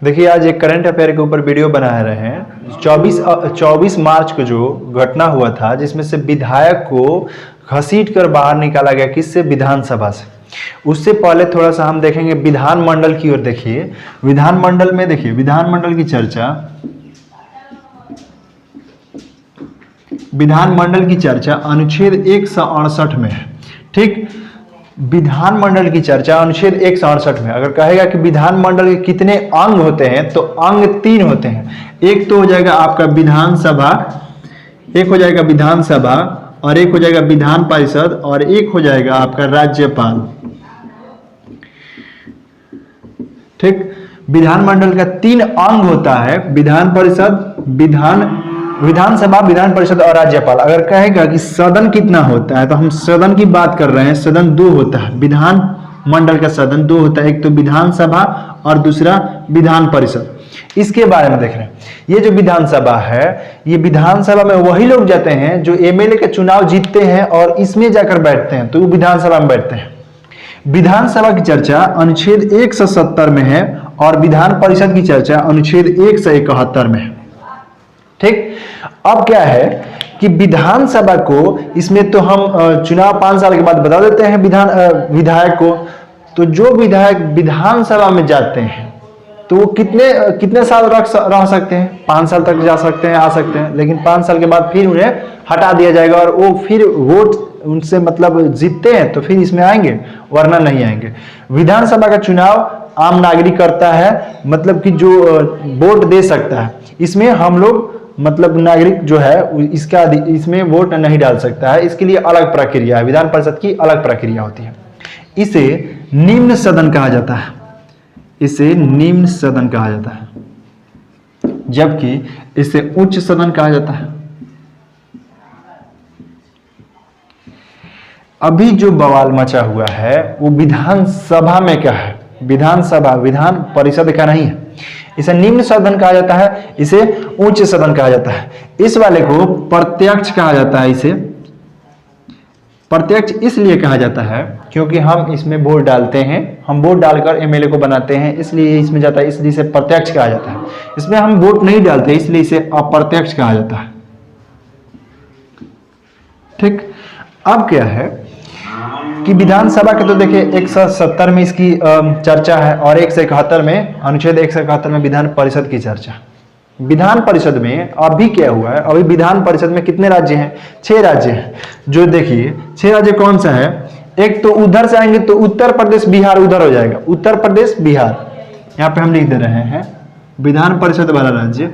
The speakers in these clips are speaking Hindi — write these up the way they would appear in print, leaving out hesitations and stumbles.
देखिए आज एक करंट अफेयर के ऊपर वीडियो बना रहे हैं। 24 मार्च को जो घटना हुआ था जिसमें से विधायक को घसीट कर बाहर निकाला गया, किससे? विधानसभा से। उससे पहले थोड़ा सा हम देखेंगे विधानमंडल की ओर। देखिए विधानमंडल में, देखिए विधानमंडल की चर्चा, विधानमंडल की चर्चा अनुच्छेद 168 में है। ठीक, विधानमंडल की चर्चा अनुच्छेद 168 में अगर कहेगा कि विधानमंडल के कितने अंग होते हैं तो अंग 3 होते हैं। एक तो हो जाएगा आपका विधानसभा, एक हो जाएगा विधानसभा, और एक हो जाएगा विधान परिषद, और एक हो जाएगा आपका राज्यपाल। ठीक, विधानमंडल का 3 अंग होता है, विधान परिषद, विधानसभा, विधान परिषद और राज्यपाल। अगर कहेगा कि सदन कितना होता है तो हम सदन की बात कर रहे हैं। सदन 2 होता है, विधान मंडल का सदन 2 होता है, एक तो विधानसभा और दूसरा विधान परिषद। इसके बारे में देख रहे हैं। ये जो विधानसभा है, ये विधानसभा में वही लोग जाते हैं जो एमएलए के चुनाव जीतते हैं और इसमें जाकर बैठते हैं, तो वो विधानसभा में बैठते हैं। विधानसभा की चर्चा अनुच्छेद 170 में है और विधान परिषद की चर्चा अनुच्छेद 171 में है। ठीक, अब क्या है कि विधानसभा को, इसमें तो हम चुनाव 5 साल के बाद बता देते हैं विधायक को। तो जो विधायक विधानसभा में जाते हैं तो वो कितने साल रह सकते हैं? 5 साल तक जा सकते हैं, आ सकते हैं, लेकिन 5 साल के बाद फिर उन्हें हटा दिया जाएगा और वो फिर वोट उनसे मतलब जीतते हैं तो फिर इसमें आएंगे, वरना नहीं आएंगे। विधानसभा का चुनाव आम नागरिक करता है, मतलब कि जो वोट दे सकता है। इसमें हम लोग मतलब नागरिक जो है इसमें वोट नहीं डाल सकता है। इसके लिए अलग प्रक्रिया है, विधान परिषद की अलग प्रक्रिया होती है। इसे निम्न सदन कहा जाता है, इसे निम्न सदन कहा जाता है, जबकि इसे उच्च सदन कहा जाता है। अभी जो बवाल मचा हुआ है वो विधानसभा में क्या है? विधानसभा, विधान परिषद का नहीं है। इसे निम्न सदन कहा जाता है, इसे उच्च सदन कहा जाता है। इस वाले को प्रत्यक्ष कहा जाता है। इसे प्रत्यक्ष इसलिए कहा जाता है क्योंकि हम इसमें वोट डालते हैं, हम वोट डालकर एमएलए को बनाते हैं, इसलिए इसमें जाता है, इसलिए इसे प्रत्यक्ष कहा जाता है। इसमें हम वोट नहीं डालते, इसलिए इसे अप्रत्यक्ष कहा जाता है। ठीक, अब क्या है कि विधानसभा के तो देखिए 170 में इसकी चर्चा है और 171 में, अनुच्छेद 171 में विधान परिषद की चर्चा। विधान परिषद में अभी क्या हुआ है? अभी विधान परिषद में कितने राज्य हैं? 6 राज्य हैं। जो देखिए 6 राज्य कौन सा है? एक तो उधर से आएंगे तो उत्तर प्रदेश बिहार उधर हो जाएगा, उत्तर प्रदेश बिहार। यहाँ पे हम लिख दे रहे हैं विधान परिषद वाला राज्य।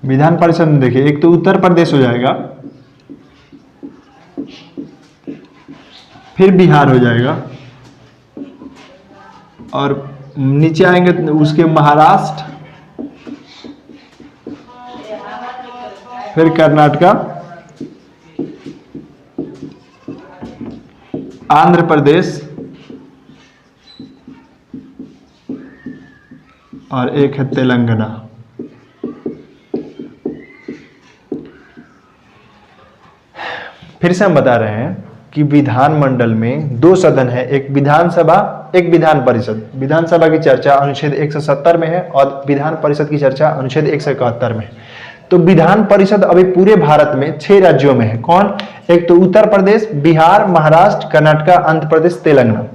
विधान परिषद में देखिए एक तो उत्तर प्रदेश हो जाएगा, फिर बिहार हो जाएगा, और नीचे आएंगे उसके महाराष्ट्र, फिर कर्नाटका, आंध्र प्रदेश, और एक है तेलंगाना। फिर से हम बता रहे हैं कि विधानमंडल में 2 सदन है, एक विधानसभा, एक विधान परिषद। विधानसभा की चर्चा अनुच्छेद 170 में है और विधान परिषद की चर्चा अनुच्छेद 171 में है। तो विधान परिषद अभी पूरे भारत में 6 राज्यों में है। कौन? एक तो उत्तर प्रदेश, बिहार, महाराष्ट्र, कर्नाटका, आंध्र प्रदेश, तेलंगाना।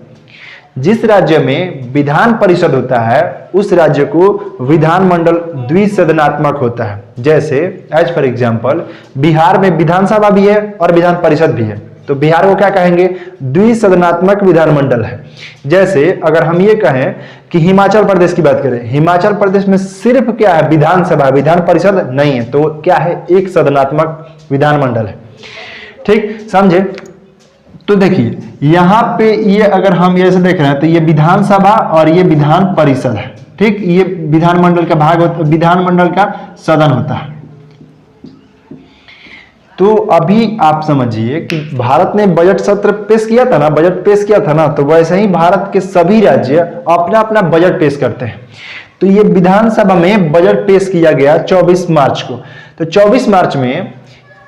जिस राज्य में विधान परिषद होता है उस राज्य को विधानमंडल द्विसदनात्मक होता है। जैसे एज फॉर एग्जांपल बिहार में विधानसभा भी है और विधान परिषद भी है, तो बिहार को क्या कहेंगे? द्विसदनात्मक विधानमंडल है। जैसे अगर हम ये कहें कि हिमाचल प्रदेश की बात करें, हिमाचल प्रदेश में सिर्फ क्या है? विधानसभा, विधान परिषद नहीं है, तो क्या है? एक सदनात्मक विधानमंडल है। ठीक, समझे? तो देखिए यहां पे ये अगर हम ये से देख रहे हैं तो ये विधानसभा और ये विधान परिषद है। ठीक, ये विधानमंडल का भाग होता है, विधानमंडल का सदन होता है। तो अभी आप समझिए कि भारत ने बजट सत्र पेश किया था ना, बजट पेश किया था ना, तो वैसे ही भारत के सभी राज्य अपना अपना बजट पेश करते हैं। तो ये विधानसभा में बजट पेश किया गया 24 मार्च को। तो 24 मार्च में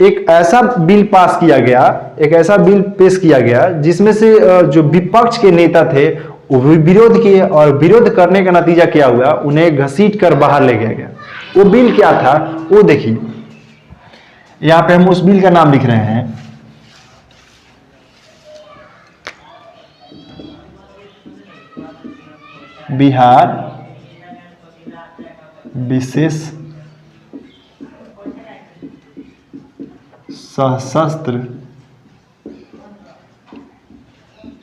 एक ऐसा बिल पास किया गया, एक ऐसा बिल पेश किया गया जिसमें से जो विपक्ष के नेता थे वो विरोध किए, और विरोध करने का नतीजा क्या हुआ, उन्हें घसीट कर बाहर ले गया गया। वो बिल क्या था वो देखिए, यहां पे हम उस बिल का नाम लिख रहे हैं। बिहार विशेष सशस्त्र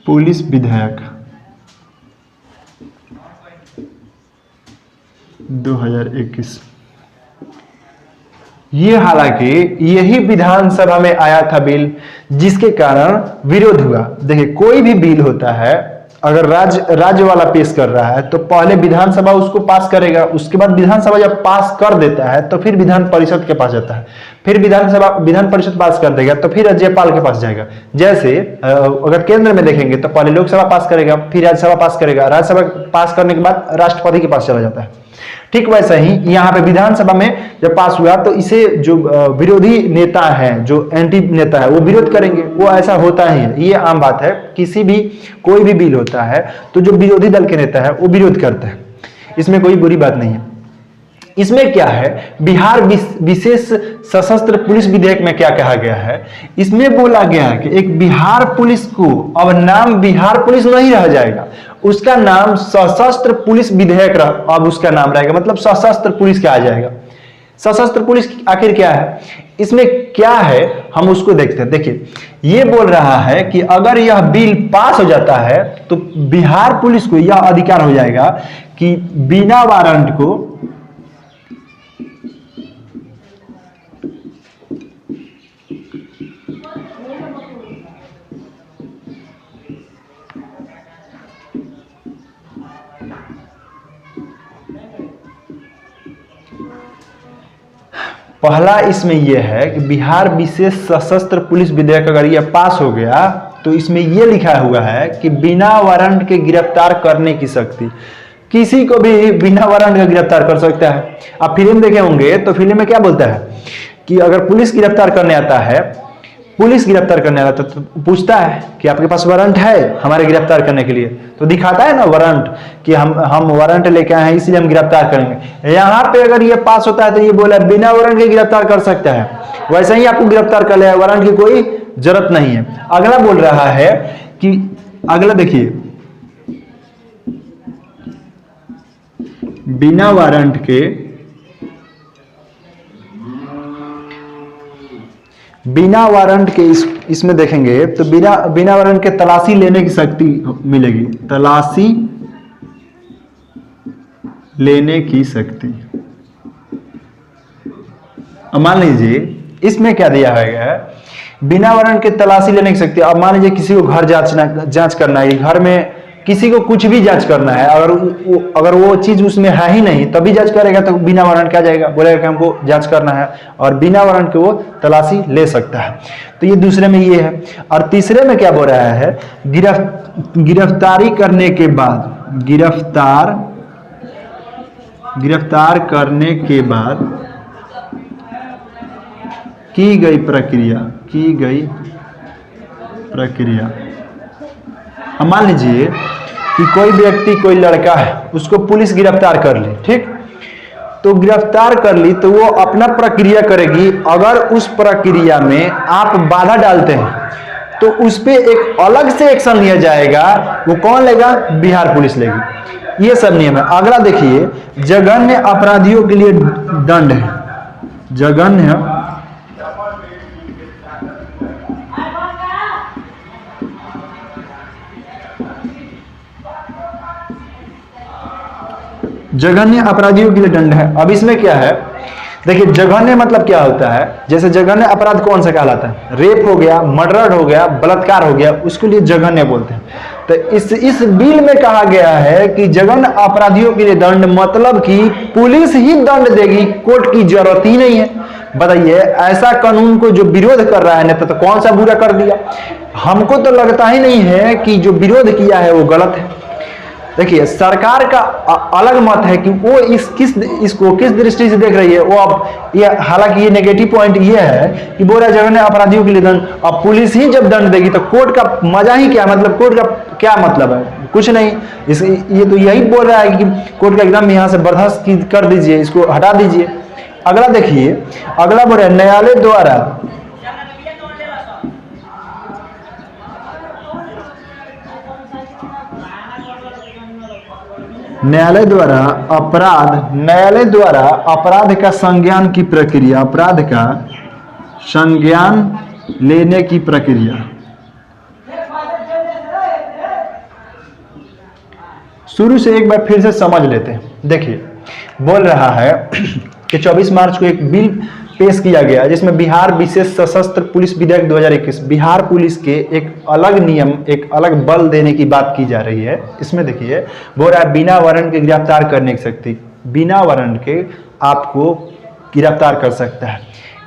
पुलिस विधेयक 2021। ये हालांकि यही विधानसभा में आया था बिल, जिसके कारण विरोध हुआ। देखिए कोई भी बिल होता है, अगर राज्य वाला पेश कर रहा है तो पहले विधानसभा उसको पास करेगा, उसके बाद विधानसभा जब पास कर देता है तो फिर विधान परिषद के पास जाता है, फिर विधान परिषद पास कर देगा तो फिर राज्यपाल के पास जाएगा। जैसे अगर केंद्र में देखेंगे तो पहले लोकसभा पास करेगा, फिर राज्यसभा पास करेगा, राज्यसभा पास करने के बाद राष्ट्रपति के पास चला जाता है। ठीक वैसा ही यहाँ पे विधानसभा में जब पास हुआ तो इसे जो विरोधी नेता है, जो एंटी नेता है, वो विरोध करेंगे। वो ऐसा होता ही है, ये आम बात है। किसी भी कोई भी बिल होता है तो जो विरोधी दल के नेता है वो विरोध करते हैं, इसमें कोई बुरी बात नहीं है। इसमें क्या है, बिहार विशेष सशस्त्र पुलिस विधेयक में क्या कहा गया है, इसमें बोला गया है कि एक बिहार पुलिस को अब नाम बिहार पुलिस नहीं रह जाएगा, उसका नाम सशस्त्र पुलिस विधेयक अब उसका नाम रहेगा, मतलब सशस्त्र पुलिस क्या आ जाएगा। सशस्त्र पुलिस आखिर क्या है, इसमें क्या है हम उसको देखते हैं। देखिए ये बोल रहा है कि अगर यह बिल पास हो जाता है तो बिहार पुलिस को यह अधिकार हो जाएगा कि बिना वारंट को पहला इसमें यह है कि बिहार विशेष सशस्त्र पुलिस विधेयक अगर यह पास हो गया तो इसमें यह लिखा हुआ है कि बिना वारंट के गिरफ्तार करने की शक्ति, किसी को भी बिना वारंट के गिरफ्तार कर सकता है। आप फिल्म देखे होंगे तो फिल्म में क्या बोलता है कि अगर पुलिस गिरफ्तार करने आता है, तो पूछता है कि आपके पास वारंट है हमारे गिरफ्तार करने के लिए, तो दिखाता है ना वारंट कि हम वारंट लेके आए हैं इसलिए हम गिरफ्तार करेंगे। यहाँ पे अगर ये पास होता है तो ये बोला बिना वारंट के गिरफ्तार कर सकता है, वैसे ही आपको गिरफ्तार कर लिया, वारंट की कोई जरूरत नहीं है। अगला बोल रहा है कि अगला देखिए, बिना वारंट के इसमें देखेंगे तो बिना वारंट के तलाशी लेने की शक्ति मिलेगी, तलाशी लेने की शक्ति। अब मान लीजिए इसमें क्या दिया गया है, बिना वारंट के तलाशी लेने की शक्ति। अब मान लीजिए किसी को घर जांच करना है, घर में किसी को कुछ भी जांच करना है, अगर वो चीज उसमें है ही नहीं तभी जांच करेगा तो बिना वारंट क्या जाएगा, बोलेगा कि हमको जांच करना है, और बिना वारंट के वो तलाशी ले सकता है। तो ये दूसरे में ये है। और तीसरे में क्या बोल रहा है, गिरफ्तारी करने के बाद, गिरफ्तार करने के बाद की गई प्रक्रिया। हम मान लीजिए कि कोई व्यक्ति, कोई लड़का है, उसको पुलिस गिरफ्तार कर ली, ठीक, तो गिरफ्तार कर ली तो वो अपना प्रक्रिया करेगी। अगर उस प्रक्रिया में आप बाधा डालते हैं तो उस पे एक अलग से एक्शन लिया जाएगा। वो कौन लेगा, बिहार पुलिस लेगी। ये सब नियम है। अगला देखिए, जघन्य अपराधियों के लिए दंड है, जघन्य अपराधियों के लिए दंड है। अब इसमें क्या है, देखिए जघन्य मतलब क्या होता है, जैसे जघन्य अपराध कौन सा कहलाता है, रेप हो गया, मर्डर हो गया, बलात्कार हो गया, उसके लिए जघन्य बोलते हैं। तो इस बिल में कहा गया है कि जघन्य अपराधियों के लिए दंड, मतलब कि पुलिस ही दंड देगी, कोर्ट की जरूरत ही नहीं है। बताइए, ऐसा कानून को जो विरोध कर रहा है नेता, तो कौन सा बुरा कर दिया। हमको तो लगता ही नहीं है कि जो विरोध किया है वो गलत है। देखिए सरकार का अलग मत है कि वो इसको किस दृष्टि से देख रही है। वो अब ये हालांकि ये नेगेटिव पॉइंट ये है कि बोल रहा जगह ने अपराधियों के लिए दंड, अब पुलिस ही जब दंड देगी तो कोर्ट का मजा ही क्या, मतलब कोर्ट का क्या मतलब है, कुछ नहीं। ये तो यही बोल रहा है कि कोर्ट का एकदम यहाँ से बर्खास्त कर दीजिए, इसको हटा दीजिए। अगला देखिए, अगला बोल रहा है न्यायालय द्वारा अपराध का संज्ञान की प्रक्रिया, अपराध का संज्ञान लेने की प्रक्रिया। शुरू से एक बार फिर से समझ लेते हैं। देखिए बोल रहा है कि 24 मार्च को एक बिल पेश किया गया जिसमें बिहार विशेष सशस्त्र पुलिस विधेयक 2021 बिहार पुलिस के एक अलग नियम, एक अलग बल देने की बात की जा रही है। इसमें देखिए बोल रहा है बिना वारंट के गिरफ्तार करने की शक्ति, बिना वारंट के आपको गिरफ्तार कर सकता है।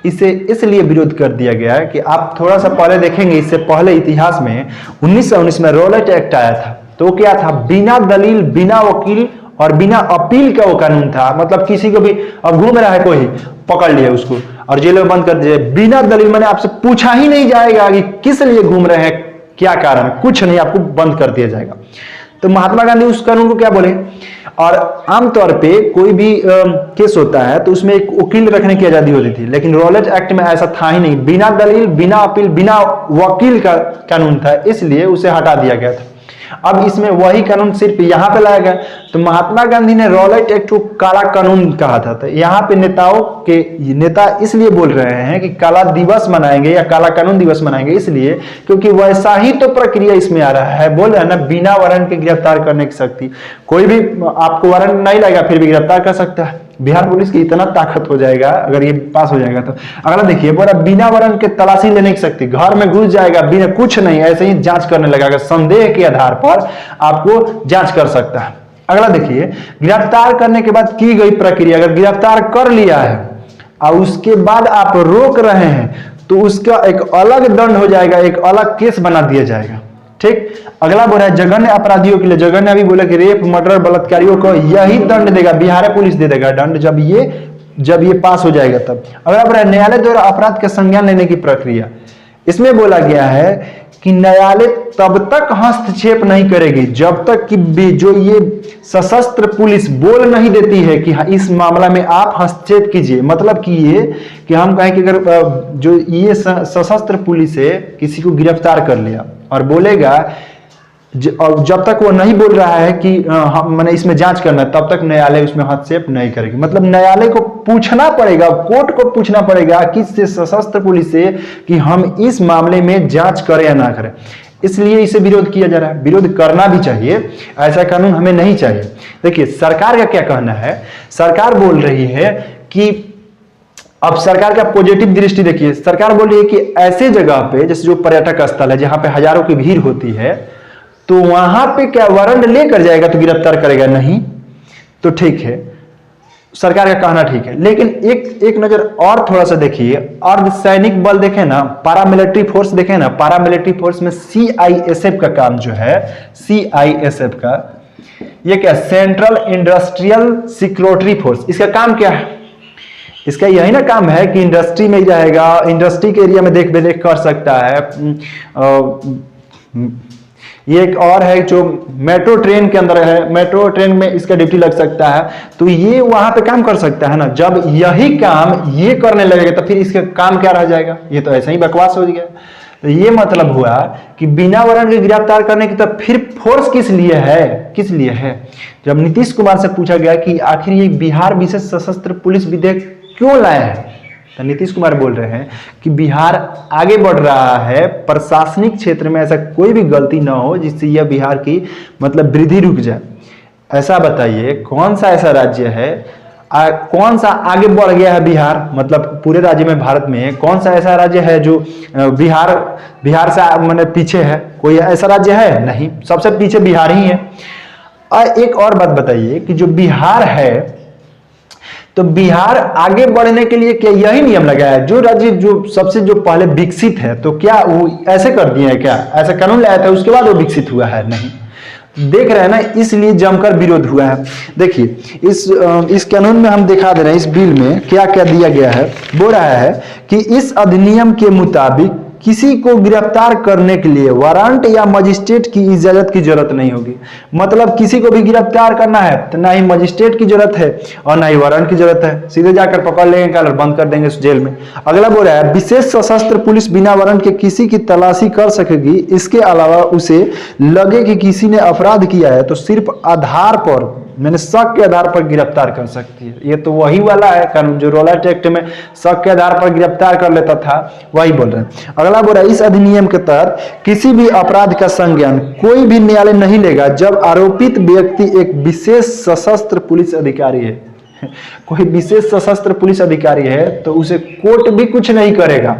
इसे इसलिए विरोध कर दिया गया है कि आप थोड़ा सा पहले देखेंगे, इससे पहले इतिहास में 1919 में रॉलेट एक्ट आया था। तो क्या था, बिना दलील, बिना वकील और बिना अपील का वो कानून था। मतलब किसी को भी अब घूम रहा है कोई, पकड़ लिया उसको और जेल में बंद कर दिया बिना दलील, मैंने आपसे पूछा ही नहीं जाएगा कि किस लिए घूम रहे हैं, क्या कारण है, कुछ नहीं, आपको बंद कर दिया जाएगा। तो महात्मा गांधी उस कानून को क्या बोले। और आमतौर पे कोई भी केस होता है तो उसमें एक वकील रखने की आजादी होती थी, लेकिन रॉलेट एक्ट में ऐसा था ही नहीं। बिना दलील, बिना अपील, बिना वकील का कानून था, इसलिए उसे हटा दिया गया था। अब इसमें वही कानून सिर्फ यहाँ पे लाया गया। तो महात्मा गांधी ने रॉलेट एक्ट को काला कानून कहा था। तो यहाँ पे नेता इसलिए बोल रहे हैं कि काला दिवस मनाएंगे या काला कानून दिवस मनाएंगे, इसलिए क्योंकि वैसा ही तो प्रक्रिया इसमें आ रहा है। बोल रहे हैं ना बिना वारंट के गिरफ्तार करने की शक्ति, कोई भी आपको वारंट नहीं लगेगा फिर भी गिरफ्तार कर सकता है। बिहार पुलिस की इतना ताकत हो जाएगा अगर ये पास हो जाएगा तो। अगला देखिए बोला बिना वारंट के तलाशी लेने की शक्ति, घर में घुस जाएगा बिना कुछ नहीं, ऐसे ही जांच करने लगेगा, संदेह के आधार पर आपको जांच कर सकता है। अगला देखिए गिरफ्तार करने के बाद की गई प्रक्रिया, अगर गिरफ्तार कर लिया है और उसके बाद आप रोक रहे हैं तो उसका एक अलग दंड हो जाएगा, एक अलग केस बना दिया जाएगा। ठीक। अगला बोला है जघन्य अपराधियों के लिए, जघन्य अभी बोला कि रेप, मर्डर, बलात्कारियों को यही दंड देगा, बिहार पुलिस दे देगा दंड जब ये पास हो जाएगा तब। अगला बोला है न्यायालय द्वारा अपराध का संज्ञान लेने की प्रक्रिया। इसमें बोला गया है कि न्यायालय तब तक हस्तक्षेप नहीं करेगी जब तक कि जो ये सशस्त्र पुलिस बोल नहीं देती है कि इस मामला में आप हस्तक्षेप कीजिए। मतलब कि ये कि हम कहें कि अगर जो ये सशस्त्र पुलिस है किसी को गिरफ्तार कर लिया और बोलेगा जब तक वो नहीं बोल रहा है कि मैंने इसमें जांच करना है, तब तक न्यायालय उसमें हस्तक्षेप नहीं करेगी। मतलब न्यायालय को पूछना पड़ेगा, कोर्ट को पूछना पड़ेगा किससे, सशस्त्र पुलिस से, कि हम इस मामले में जांच करें या ना करें। इसलिए इसे विरोध किया जा रहा है। विरोध करना भी चाहिए, ऐसा कानून हमें नहीं चाहिए। देखिए सरकार का क्या कहना है, सरकार बोल रही है कि अब सरकार का पॉजिटिव दृष्टि देखिए, सरकार बोल रही है कि ऐसे जगह पे जैसे जो पर्यटक स्थल है जहां पे हजारों की भीड़ होती है, तो वहां पे क्या वारंट लेकर जाएगा तो गिरफ्तार करेगा नहीं, तो ठीक है, सरकार का कहना ठीक है। लेकिन एक नजर और थोड़ा सा देखिए, अर्धसैनिक बल देखें ना, पारामिलिट्री फोर्स देखें ना, पारामिलिट्री फोर्स में CISF का काम जो है, CISF का ये क्या, सेंट्रल इंडस्ट्रियल सिक्योरिटी फोर्स, इसका काम क्या है, इसका यही ना काम है कि इंडस्ट्री में रहेगा, इंडस्ट्री के एरिया में देख रेख कर सकता है। ये एक और है जो मेट्रो ट्रेन के अंदर है, मेट्रो ट्रेन में इसका ड्यूटी लग सकता है, तो ये वहां पे काम कर सकता है ना। जब यही काम ये करने लगेगा तो फिर इसका काम क्या रह जाएगा, ये तो ऐसा ही बकवास हो गया। तो ये मतलब हुआ कि बिना वारंट के गिरफ्तार करने की, तो फिर फोर्स किस लिए है। जब नीतीश कुमार से पूछा गया कि आखिर ये बिहार विशेष सशस्त्र पुलिस विधेयक क्यों लाया है, तो नीतीश कुमार बोल रहे हैं कि बिहार आगे बढ़ रहा है, प्रशासनिक क्षेत्र में ऐसा कोई भी गलती ना हो जिससे यह बिहार की मतलब वृद्धि रुक जाए। ऐसा बताइए कौन सा ऐसा राज्य है, कौन सा आगे बढ़ गया है बिहार, मतलब पूरे राज्य में, भारत में कौन सा ऐसा राज्य है जो बिहार से मैंने पीछे है, कोई ऐसा राज्य है नहीं, सबसे पीछे बिहार ही है। और एक और बात बताइए कि जो बिहार है, तो बिहार आगे बढ़ने के लिए क्या यही नियम लगाया है, जो राज्य जो सबसे जो पहले विकसित है, तो क्या वो ऐसे कर दिए हैं क्या, ऐसा कानून लाया था उसके बाद वो विकसित हुआ है, नहीं। देख रहे हैं ना, इसलिए जमकर विरोध हुआ है। देखिए इस कानून में हम दिखा दे रहे हैं, इस बिल में क्या क्या दिया गया है। बोल रहा है कि इस अधिनियम के मुताबिक किसी को गिरफ्तार करने के लिए वारंट या मजिस्ट्रेट की इजाजत की जरूरत नहीं होगी। मतलब किसी को भी गिरफ्तार करना है तो ना ही मजिस्ट्रेट की जरूरत है और ना ही वारंट की जरूरत है, सीधे जाकर पकड़ लेंगे कल, बंद कर देंगे जेल में। अगला बोल रहा है विशेष सशस्त्र पुलिस बिना वारंट के किसी की तलाशी कर सकेगी। इसके अलावा उसे लगे कि किसी ने अपराध किया है तो सिर्फ आधार पर, मैंने शक के आधार पर गिरफ्तार कर सकती है। ये तो वही वाला है कानून जो रॉलेट एक्ट में शक के आधार पर गिरफ्तार कर लेता था, वही बोल रहे हैं। अगला बोल रहा है इस अधिनियम के तहत किसी भी अपराध का संज्ञान कोई भी न्यायालय नहीं लेगा जब आरोपित व्यक्ति एक विशेष सशस्त्र पुलिस अधिकारी है। कोई विशेष सशस्त्र पुलिस अधिकारी है तो उसे कोर्ट भी कुछ नहीं करेगा,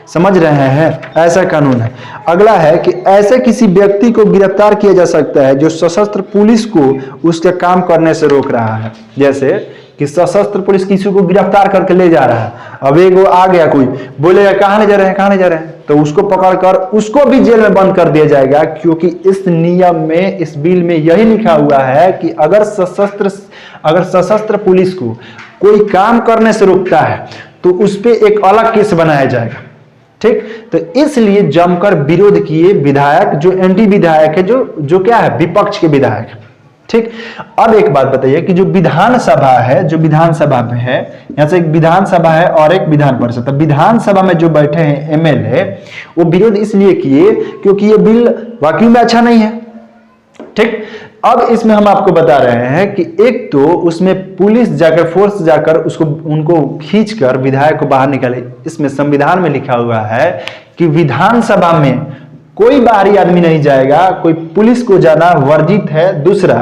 समझ रहे हैं, ऐसा कानून है। अगला है कि ऐसे किसी व्यक्ति को गिरफ्तार किया जा सकता है जो सशस्त्र पुलिस को उसके काम करने से रोक रहा है। जैसे कि सशस्त्र पुलिस किसी को गिरफ्तार करके ले जा रहा है, अब एक वो आ गया कोई बोलेगा कहाँ ले जा रहे हैं, कहाँ ले जा रहे हैं, तो उसको पकड़कर उसको भी जेल में बंद कर दिया जाएगा। क्योंकि इस नियम में, इस बिल में यही लिखा हुआ है कि अगर सशस्त्र पुलिस को कोई काम करने से रोकता है तो उस पर एक अलग केस बनाया जाएगा। ठीक, तो इसलिए जमकर विरोध किए विधायक, जो एंटी विधायक है, जो क्या है, विपक्ष के विधायक। ठीक, अब एक बात बताइए कि जो विधानसभा है, जो विधानसभा में है, यहां से एक विधानसभा है और एक विधान परिषद। तो विधानसभा में जो बैठे हैं एमएलए, वो विरोध इसलिए किए क्योंकि ये बिल वाकई में अच्छा नहीं है। ठीक, अब इसमें हम आपको बता रहे हैं कि एक तो उसमें पुलिस जाकर, फोर्स जाकर उनको खींचकर विधायक को बाहर निकाले। इसमें संविधान में लिखा हुआ है कि विधानसभा में कोई बाहरी आदमी नहीं जाएगा, कोई पुलिस को जाना वर्जित है। दूसरा,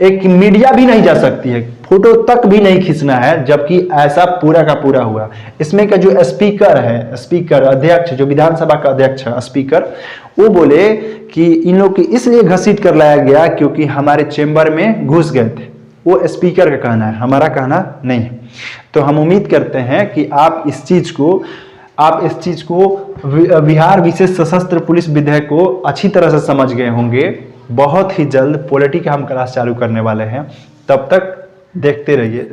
एक मीडिया भी नहीं जा सकती है, फोटो तक भी नहीं खींचना है, जबकि ऐसा पूरा का पूरा हुआ। इसमें का जो स्पीकर है, स्पीकर अध्यक्ष, जो विधानसभा का अध्यक्ष है स्पीकर, वो बोले कि इन लोग की इसलिए घसीट कर लाया गया क्योंकि हमारे चेंबर में घुस गए थे। वो स्पीकर का कहना है, हमारा कहना नहीं है। तो हम उम्मीद करते हैं कि आप इस चीज को बिहार विशेष सशस्त्र पुलिस विधेयक को अच्छी तरह से समझ गए होंगे। बहुत ही जल्द पॉलिटी का हम क्लास चालू करने वाले हैं, तब तक देखते रहिए।